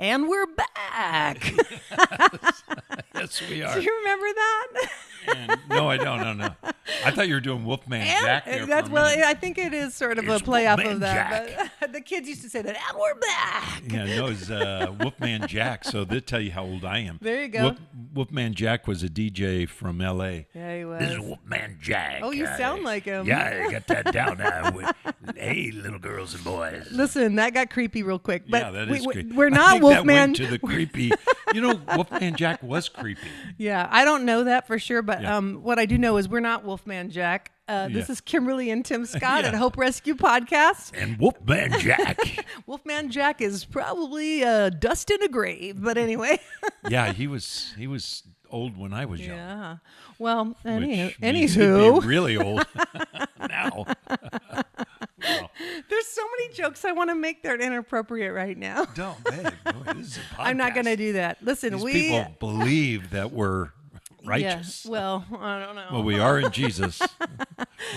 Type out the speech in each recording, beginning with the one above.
And we're back. Yes, we are. Do you remember that? And, no, I don't. No. I thought you were doing Wolfman Jack there That's for a minute. I think it is sort of It's a play off Wolfman of that. Jack. But the kids used to say that, and we're back. Yeah, no, it's Wolfman Jack, so they'll tell you how old I am. There you go. Wolfman Jack was a DJ from L.A. Yeah, he was. This is Wolfman Jack. Oh, you sound like him. Yeah, I got that down now. Hey, little girls and boys. Listen, that got creepy real quick. But Yeah, that is creepy. we're I not think Wolfman. That went to the creepy. You know, Wolfman Jack was creepy. Yeah, I don't know that for sure, but Yeah. what I do know is we're not Wolfman Jack. This is Kimberly and Tim Scott at Yeah. Hope Rescue Podcast. And Wolfman Jack. Wolfman Jack is probably dust in a grave, but anyway. Yeah, he was old when I was young. Yeah. Well, Which means he'd anywho, be really old now. Well, there's so many jokes I want to make that are inappropriate right now. don't, babe. Boy, this is a podcast. I'm not going to do that. Listen, These people believe that we're righteous. Yeah, well, I don't know. Well, we are in Jesus.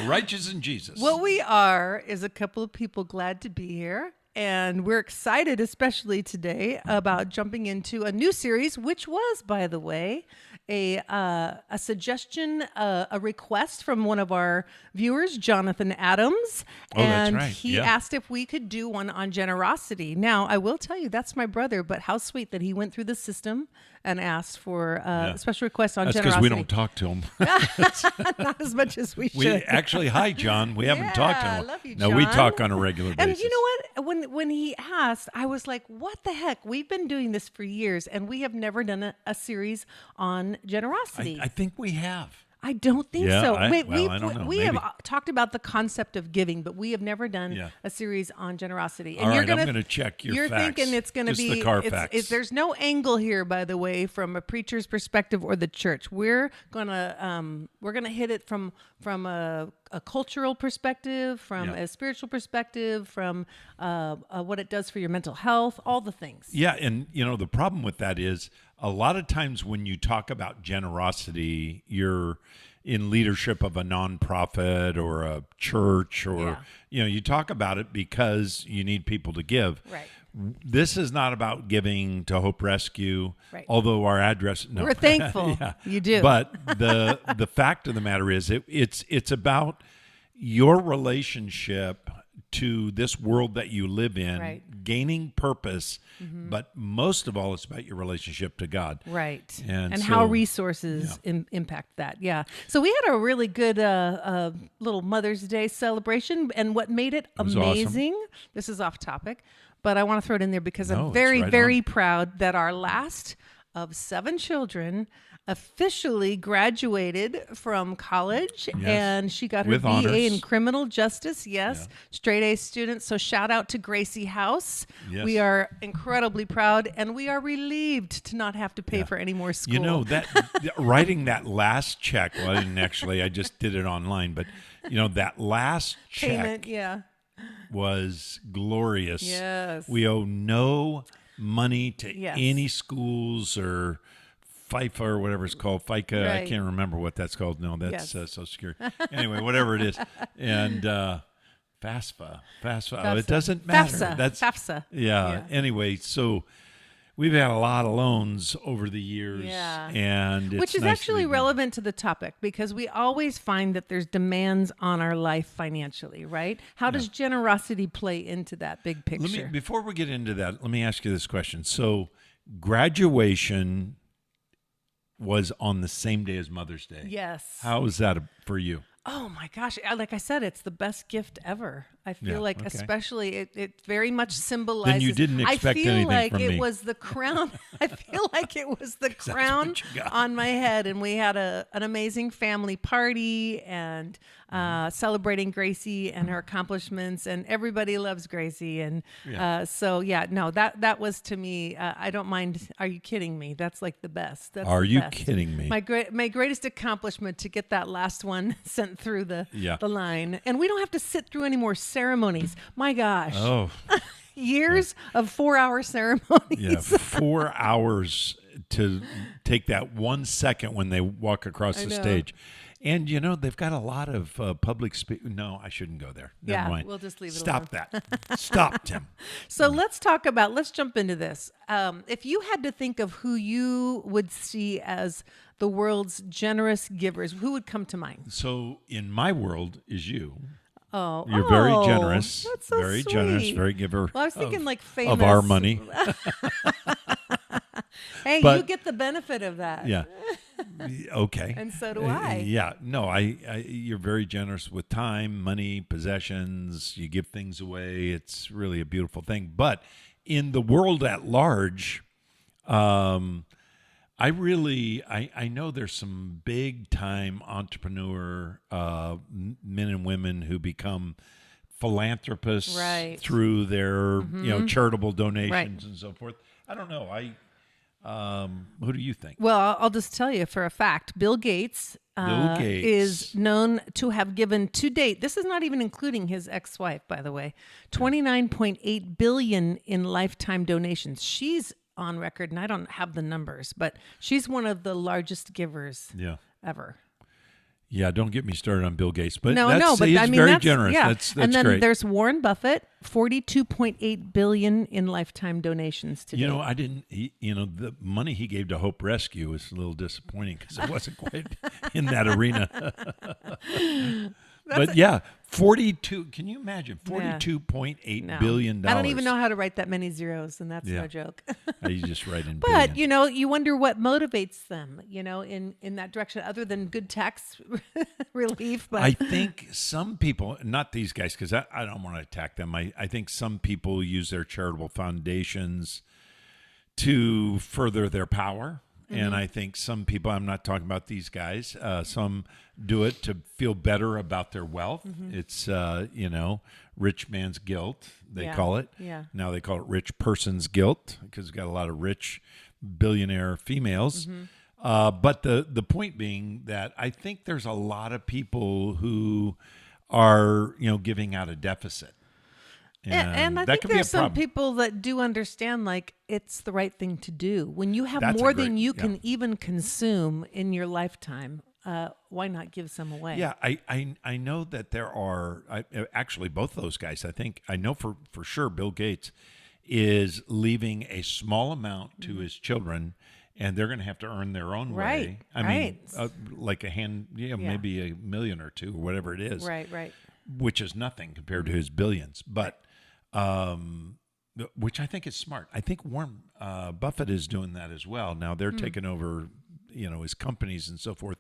Righteous in Jesus. What we are is a couple of people glad to be here. And we're excited, especially today, about jumping into a new series, which was, by the way, a suggestion, a request from one of our viewers, Jonathan Adams. Oh, that's And right. he Yeah. asked if we could do one on generosity. Now, I will tell you, that's my brother, but how sweet that he went through the system and asked for a special request on That's generosity. because we don't talk to him. Not as much as we should. We actually, hi, John. We haven't talked to Yeah, him. I love you, No, we John. talk on a regular basis. And you know what? When he asked, I was like, "What the heck? We've been doing this for years, and we have never done a series on generosity." I think we have. I don't think Yeah, so. I Wait, don't know. we have Maybe. talked about the concept of giving, but we have never done Yeah. a series on generosity. All right, I'm going to check your You're facts. thinking it's going to Just be the Carfax. there's no angle here, by the way, from a preacher's perspective or the church. We're gonna hit it from a cultural perspective, from a spiritual perspective, from what it does for your mental health, all the things. Yeah, and you know the problem with that is a lot of times when you talk about generosity, you're in leadership of a nonprofit or a church, or you talk about it because you need people to give. Right. This is not about giving to Hope Rescue, Right. although our address. No, We're thankful. You do. But the fact of the matter is, it's about your relationship to this world that you live in, Right. gaining purpose, but most of all, it's about your relationship to God. Right. And how so- resources impact that. Yeah. So we had a really good little Mother's Day celebration. And what made it was amazing, this is off topic, but I want to throw it in there because No, I'm it's very, right very on. proud that our last of 7 children officially graduated from college, and she got her With BA honors. in criminal justice. Yes. Straight A student. So shout out to Gracie House. Yes. We are incredibly proud, and we are relieved to not have to pay for any more school. You know, that writing that last check, well, I didn't actually, I just did it online, but that last check payment, yeah. was glorious. Yes. We owe no money to Yes. any schools or FIFA or whatever it's called. FICA. I Right. can't remember what that's called. No, that's Yes. Social Security. Anyway, whatever it is. And FAFSA. Oh, it FAFSA. doesn't matter. FAFSA. That's FAFSA. Yeah. Yeah. Anyway, so we've had a lot of loans over the years. Yeah. And it's Which is nice to actually be- relevant to the topic because we always find that there's demands on our life financially, right? How does generosity play into that big picture? Before we get into that, let me ask you this question. So graduation was on the same day as Mother's Day. Yes. How was that for you? Oh my gosh. Like I said, it's the best gift ever. I feel Yeah, like okay. especially it very much symbolizes. you didn't expect I feel anything like from it me. was the crown. I feel like it was the crown what you got. on my head. And we had an amazing family party and celebrating Gracie and her accomplishments. And everybody loves Gracie. And that was to me, I don't mind. Are you kidding me? That's like the best. That's Are the you best. kidding me? My greatest accomplishment to get that last one sent through the line. And we don't have to sit through any more ceremonies. My gosh. Oh, Years of 4-hour ceremonies. yeah. 4 hours to take that 1 second when they walk across I the know. stage. And they've got a lot of public No, I shouldn't go there. Never Yeah, mind. we'll just leave it Stop alone. that. Stop, Tim. So let's jump into this. If you had to think of who you would see as the world's generous givers, who would come to mind? So in my world is you. Oh, You're very generous, That's so very sweet. generous, very giver. Well, I was thinking like famous of our money. Hey, But- you get the benefit of that. Yeah. Okay. And so do I. Yeah. No, you're very generous with time, money, possessions. You give things away. It's really a beautiful thing. But in the world at large, I know there's some big time entrepreneur men and women who become philanthropists Right. through their charitable donations Right. and so forth. I don't know. Who do you think? Well, I'll just tell you for a fact, Bill Gates, Bill Gates. is known to have given to date, this is not even including his ex-wife, by the way, 29.8 billion in lifetime donations. She's on record, and I don't have the numbers, but she's one of the largest givers Yeah. ever. Yeah, don't get me started on Bill Gates, but No, but he's very that's, generous. Yeah. That's and then great. there's Warren Buffett, 42.8 billion in lifetime donations to date. I didn't. The money he gave to Hope Rescue was a little disappointing because it wasn't quite in that arena. But yeah, 42. Can you imagine 42.8 No. billion dollars? I don't even know how to write that many zeros, and that's Yeah. no joke. You just write in. But billion. you wonder what motivates them, in that direction, other than good tax relief. But I think some people, not these guys, because I don't want to attack them. I think some people use their charitable foundations to further their power. And I think some people, I'm not talking about these guys, some do it to feel better about their wealth. It's, rich man's guilt, they call it. Yeah. Now they call it rich person's guilt because we've got a lot of rich billionaire females. But the point being that I think there's a lot of people who are, giving out a deficit. And I that think could be a there's some problem. people that do understand, like, it's the right thing to do. When you have That's a more great- than you yeah. can even consume in your lifetime, why not give some away? Yeah, I know that there are actually both those guys. I know for sure Bill Gates is leaving a small amount to his children, and they're going to have to earn their own way. I mean, like maybe $1 million or $2 million or whatever it is. Right. Which is nothing compared to his billions, but which I think is smart. I think Warren Buffett is doing that as well. Now they're taking over, his companies and so forth.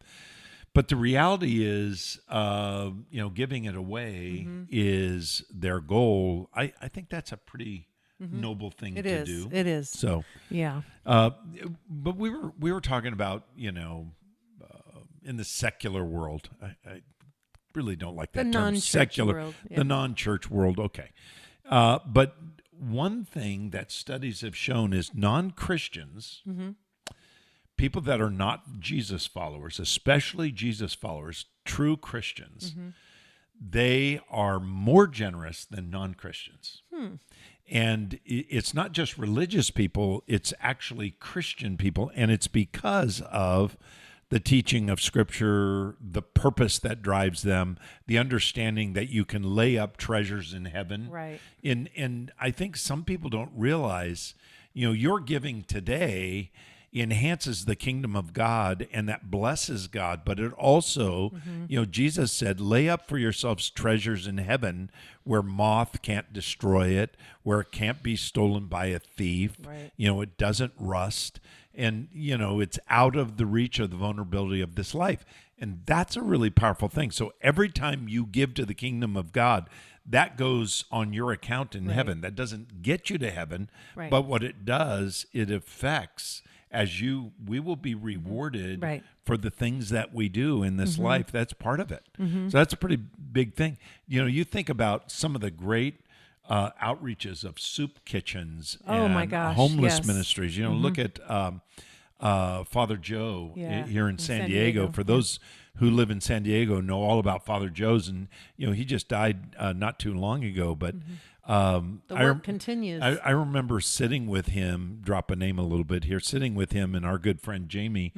But the reality is, giving it away is their goal. I think that's a pretty noble thing to do. It is. So, Yeah. but we were talking about, in the secular world. I really don't like that The term. non-church Secular, world, yeah. the non-church world. Okay, but one thing that studies have shown is non-Christians, people that are not Jesus followers, especially Jesus followers, true Christians, they are more generous than non-Christians. And it's not just religious people, it's actually Christian people. And it's because of the teaching of Scripture, the purpose that drives them, the understanding that you can lay up treasures in heaven. Right. And I think some people don't realize, your giving today enhances the kingdom of God, and that blesses God. But it also, Jesus said, lay up for yourselves treasures in heaven where moth can't destroy it, where it can't be stolen by a thief. Right. It doesn't rust. And, it's out of the reach of the vulnerability of this life. And that's a really powerful thing. So every time you give to the kingdom of God, that goes on your account in heaven. That doesn't get you to heaven. Right. But what it does, it affects we will be rewarded for the things that we do in this life. That's part of it. So that's a pretty big thing. You think about some of the great outreaches of soup kitchens and my gosh, homeless yes. ministries. Look at Father Joe here in San Diego. For Yeah. those who live in San Diego know all about Father Joe's, and he just died not too long ago. But The work continues. I remember sitting with him, drop a name a little bit here, sitting with him and our good friend Jamie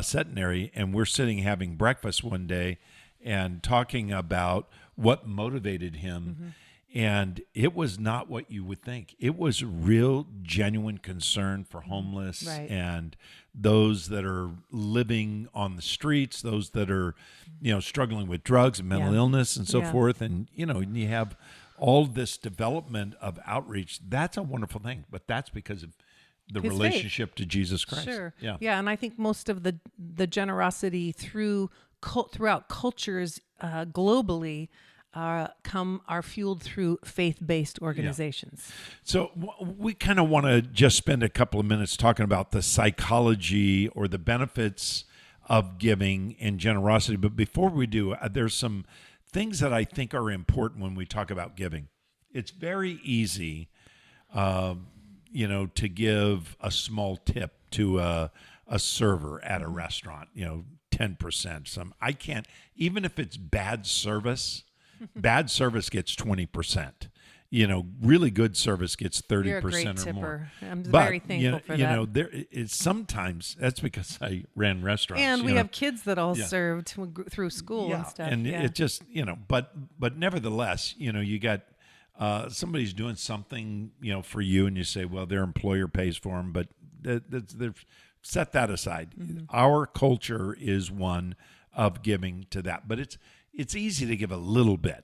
Centenary, and we're sitting having breakfast one day and talking about what motivated him. And it was not what you would think. It was real, genuine concern for homeless and those that are living on the streets, those that are, struggling with drugs and mental illness and so forth. And, and you have all this development of outreach. That's a wonderful thing, but that's because of the His relationship to Jesus Christ. Sure. Yeah. Yeah. And I think most of the generosity throughout cultures globally are fueled through faith-based organizations. So we kind of want to just spend a couple of minutes talking about the psychology or the benefits of giving and generosity. But before we do, there's some things that I think are important when we talk about giving. It's very easy, to give a small tip to a server at a restaurant, 10%. I can't, even if it's bad service gets 20%. Really good service gets 30% You're a great or tipper. more. I'm very thankful for that. There is sometimes that's because I ran restaurants. And we have kids that all served through school and stuff. And it just, but nevertheless, you got somebody's doing something, for you, and you say, well, their employer pays for them, but they're set that aside. Our culture is one of giving to that, but it's easy to give a little bit.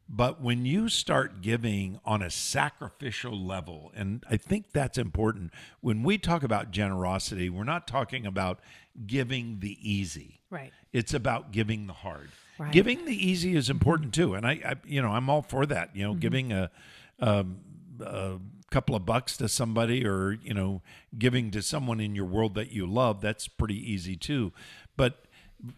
But when you start giving on a sacrificial level, and I think that's important, when we talk about generosity, we're not talking about giving the easy. Right. It's about giving the hard. Right. Giving the easy is important too, and I'm all for that. Giving a couple of bucks to somebody, or giving to someone in your world that you love, that's pretty easy too. But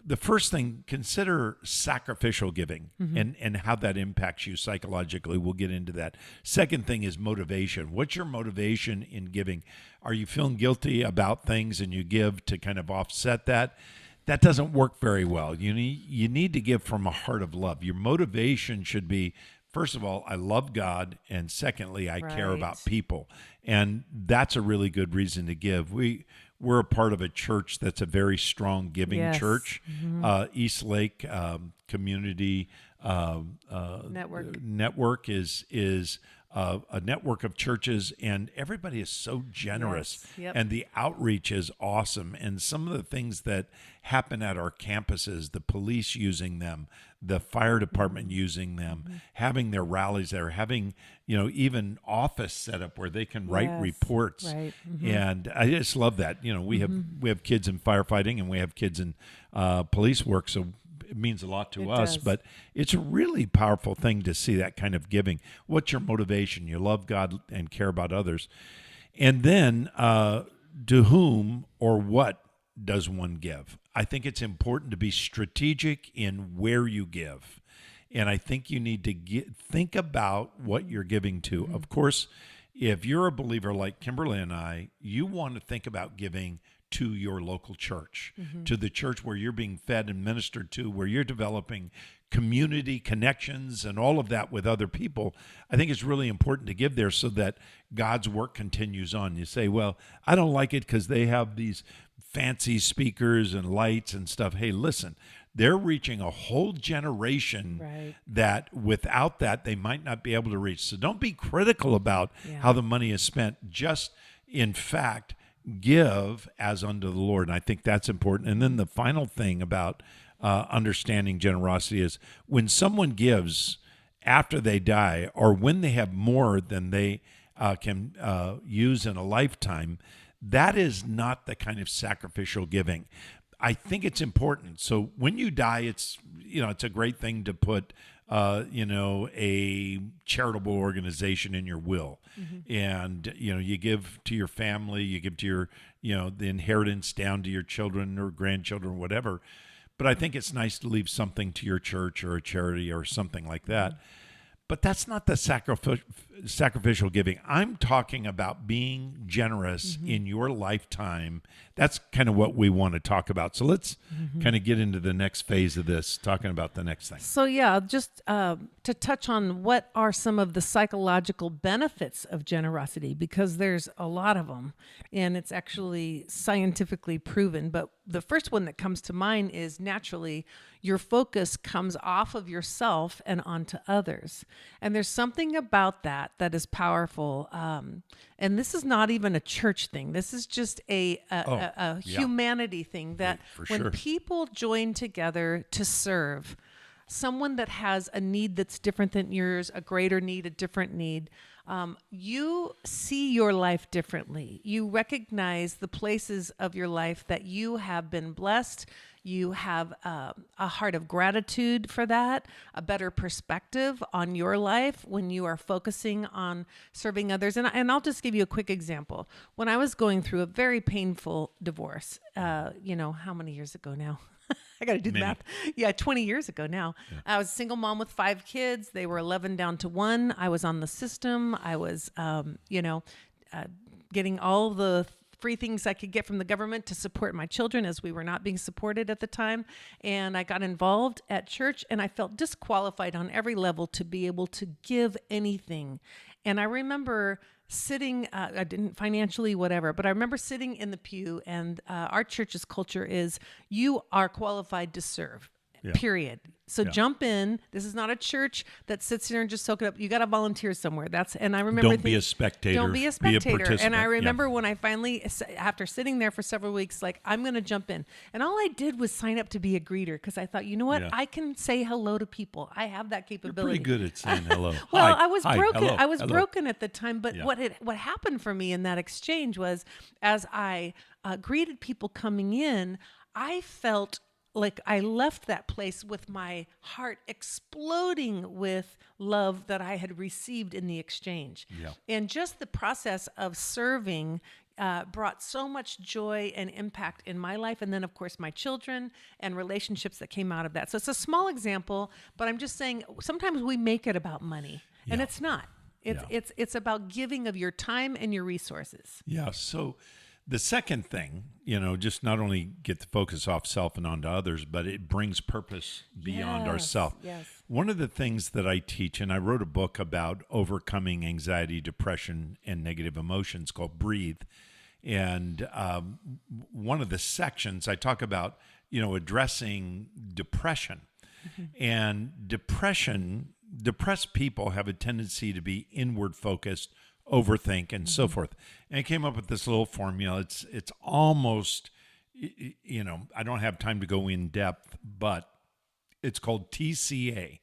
the first thing, consider sacrificial giving and how that impacts you psychologically. We'll get into that. Second thing is motivation. What's your motivation in giving? Are you feeling guilty about things and you give to kind of offset that? That doesn't work very well. You need to give from a heart of love. Your motivation should be, first of all, I love God, and secondly, I care about people. And that's a really good reason to give. We're a part of a church that's a very strong giving church. East Lake Community Network is a network of churches, and everybody is so generous. And the outreach is awesome. And some of the things that happen at our campuses, the police using them, the fire department using them, having their rallies there, having, even office set up where they can write reports. And I just love that. We have kids in firefighting, and we have kids in police work. So it means a lot to us, but it's a really powerful thing to see that kind of giving. What's your motivation? You love God and care about others. And then to whom or what does one give? I think it's important to be strategic in where you give. And I think you need to think about what you're giving to. Of course, if you're a believer like Kimberly and I, you want to think about giving to your local church, to the church where you're being fed and ministered to, where you're developing community connections and all of that with other people. I think it's really important to give there so that God's work continues on. You say, well, I don't like it because they have these fancy speakers and lights and stuff. Hey, listen, they're reaching a whole generation that without that, they might not be able to reach. So don't be critical about how the money is spent. Just, in fact, give as unto the Lord. And I think that's important. And then the final thing about understanding generosity is when someone gives after they die, or when they have more than they can use in a lifetime, that is not the kind of sacrificial giving. I think it's important. So when you die, it's a great thing to put a charitable organization in your will. And, you give to your family, you give to your, the inheritance down to your children or grandchildren, whatever. But I think it's nice to leave something to your church or a charity or something like that. But that's not the sacrificial giving. I'm talking about being generous in your lifetime. That's kind of what we want to talk about. So let's kind of get into the next phase of this, talking about the next thing. So yeah, just to touch on what are some of the psychological benefits of generosity, because there's a lot of them, and it's actually scientifically proven. But the first one that comes to mind is naturally your focus comes off of yourself and onto others. And there's something about that that is powerful. And this is not even a church thing. This is just a humanity thing, that when people join together to serve someone that has a need that's different than yours, a greater need, a different need, you see your life differently. You recognize the places of your life that you have been blessed. You have a heart of gratitude for that, a better perspective on your life when you are focusing on serving others. And I'll just give you a quick example. When I was going through a very painful divorce, how many years ago now? I got to do the math. Yeah, 20 years ago now. Yeah. I was a single mom with 5 kids. They were 11 down to 1. I was on the system. I was, getting all the free things I could get from the government to support my children, as we were not being supported at the time. And I got involved at church, and I felt disqualified on every level to be able to give anything. And I remember sitting, I didn't financially, whatever, but I remember sitting in the pew, and our church's culture is you are qualified to serve. Period. So jump in. This is not a church that sits there and just soak it up. You got to volunteer somewhere. And I remember don't be a spectator. Don't be a spectator. Be a and I remember when I finally, after sitting there for several weeks, like, I'm going to jump in. And all I did was sign up to be a greeter, because I thought, you know what? I can say hello to people. I have that capability. You're pretty good at saying hello. Well, hi, I was broken. Hello, I was hello. broken at the time. But what happened for me in that exchange was, as I greeted people coming in, I felt like I left that place with my heart exploding with love that I had received in the exchange. Yeah. And just the process of serving brought so much joy and impact in my life. And then, of course, my children and relationships that came out of that. So it's a small example, but I'm just saying sometimes we make it about money, and it's not. It's about giving of your time and your resources. Yeah. So the second thing, just not only get the focus off self and onto others, but it brings purpose beyond ourselves. Yes. One of the things that I teach, and I wrote a book about overcoming anxiety, depression, and negative emotions called Breathe. And one of the sections I talk about, addressing depression. And depressed people have a tendency to be inward focused, overthink, and so forth. And I came up with this little formula. It's almost, I don't have time to go in depth, but it's called TCA.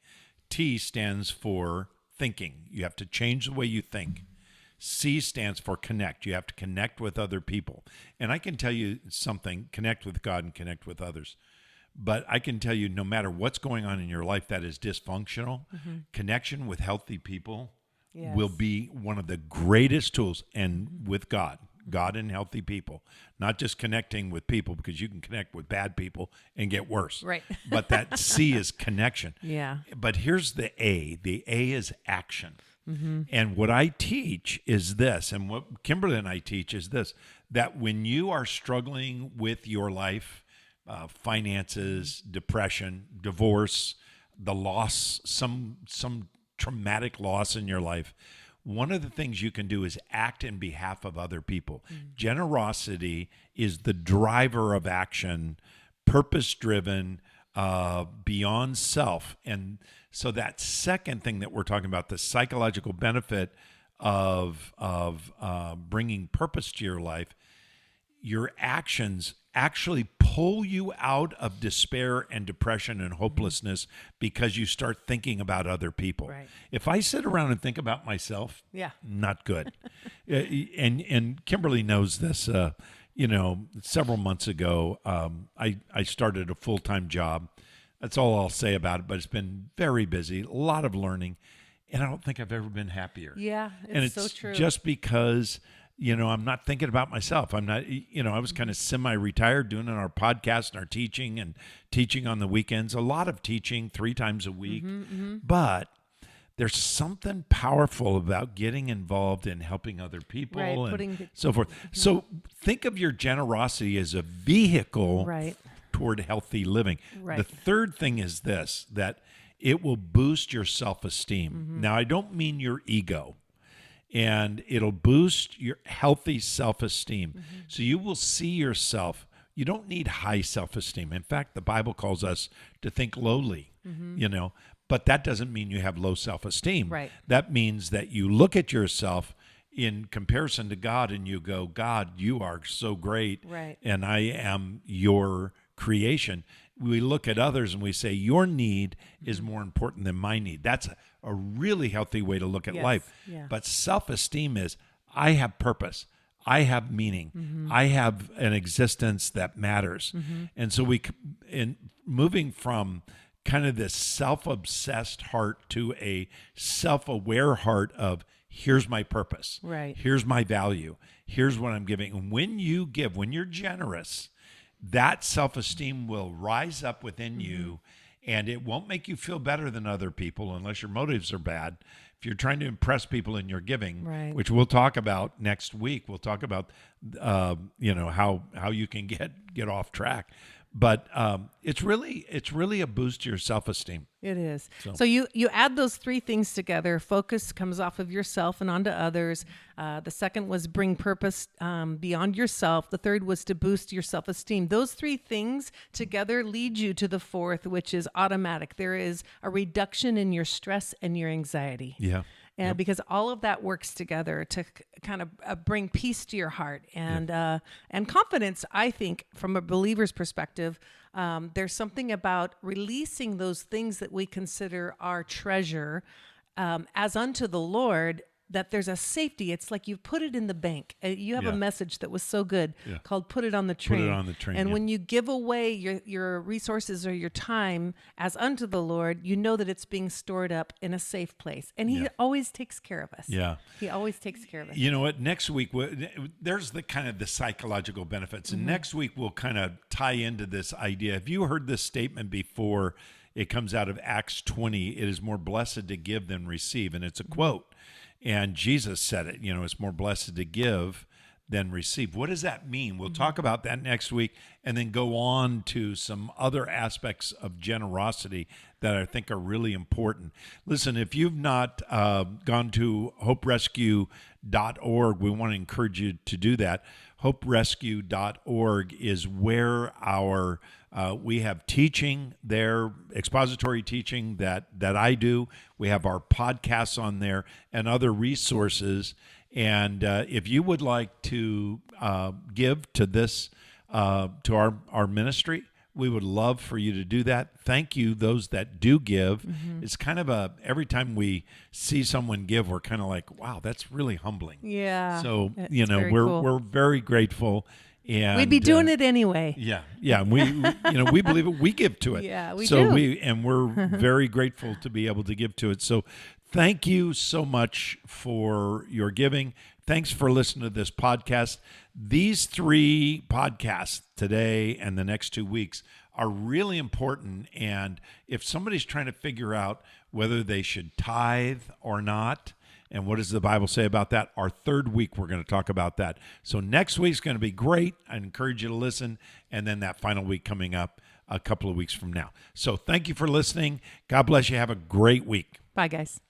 T stands for thinking. You have to change the way you think. C stands for connect. You have to connect with other people. And I can tell you something, connect with God and connect with others. But I can tell you, no matter what's going on in your life that is dysfunctional, connection with healthy people will be one of the greatest tools, and with God and healthy people, not just connecting with people, because you can connect with bad people and get worse. Right. But that C is connection. Yeah. But here's the A. The A is action. And what I teach is this, and what Kimberly and I teach is this, that when you are struggling with your life, finances, depression, divorce, the loss, some traumatic loss in your life, one of the things you can do is act in behalf of other people. Generosity is the driver of action, purpose-driven, beyond self. And so that second thing that we're talking about, the psychological benefit of bringing purpose to your life, your actions actually pull you out of despair and depression and hopelessness because you start thinking about other people. Right. If I sit around and think about myself, not good. And Kimberly knows this. Several months ago, I started a full-time job. That's all I'll say about it, but it's been very busy, a lot of learning, and I don't think I've ever been happier. Yeah, and it's so true. Just because I'm not thinking about myself. I'm not, I was kind of semi-retired doing our podcast and our teaching on the weekends, a lot of teaching 3 times a week. But there's something powerful about getting involved in helping other people and so forth. So think of your generosity as a vehicle toward healthy living. The third thing is this, that it will boost your self-esteem. Now, I don't mean your ego. And it'll boost your healthy self-esteem. So you will see yourself. You don't need high self-esteem. In fact, the Bible calls us to think lowly, but that doesn't mean you have low self-esteem. Right. That means that you look at yourself in comparison to God and you go, God, you are so great, and I am your creation. We look at others and we say, your need is more important than my need. That's a really healthy way to look at life. Yeah. But self-esteem is, I have purpose. I have meaning. I have an existence that matters. And so in moving from kind of this self-obsessed heart to a self-aware heart of, here's my purpose. Here's my value. Here's what I'm giving. And when you give, when you're generous, that self-esteem will rise up within you, and it won't make you feel better than other people unless your motives are bad. If you're trying to impress people in your giving, which we'll talk about next week, we'll talk about how you can get off track. But it's really a boost to your self-esteem. It is. So you add those three things together. Focus comes off of yourself and onto others. The second was bring purpose beyond yourself. The third was to boost your self-esteem. Those three things together lead you to the fourth, which is automatic. There is a reduction in your stress and your anxiety. Yeah. And because all of that works together to kind of bring peace to your heart and confidence, I think, from a believer's perspective, there's something about releasing those things that we consider our treasure as unto the Lord, that there's a safety. It's like you put it in the bank. You have a message that was so good called Put It on the Train. Put it on the train. And when you give away your resources or your time as unto the Lord, you know that it's being stored up in a safe place. And he always takes care of us. Yeah. He always takes care of us. You know what? Next week, there's the kind of the psychological benefits. And next week, we'll kind of tie into this idea. Have you heard this statement before? It comes out of Acts 20. It is more blessed to give than receive. And it's a quote. And Jesus said it, it's more blessed to give than receive. What does that mean? We'll talk about that next week and then go on to some other aspects of generosity that I think are really important. Listen, if you've not gone to hoperescue.org, we want to encourage you to do that. Hoperescue.org is where we have teaching there, expository teaching that I do. We have our podcasts on there and other resources. And if you would like to give to this, to our ministry, we would love for you to do that. Thank you, those that do give. It's kind of every time we see someone give, we're kind of like, wow, that's really humbling. Yeah. So, cool. we're very grateful. And we'd be doing it anyway. Yeah. We believe it. We give to it. Yeah, we do. We're very grateful to be able to give to it. So thank you so much for your giving. Thanks for listening to this podcast. These 3 podcasts today and the next 2 weeks are really important. And if somebody's trying to figure out whether they should tithe or not, and what does the Bible say about that? Our 3rd week, we're going to talk about that. So next week's going to be great. I encourage you to listen. And then that final week coming up a couple of weeks from now. So thank you for listening. God bless you. Have a great week. Bye, guys.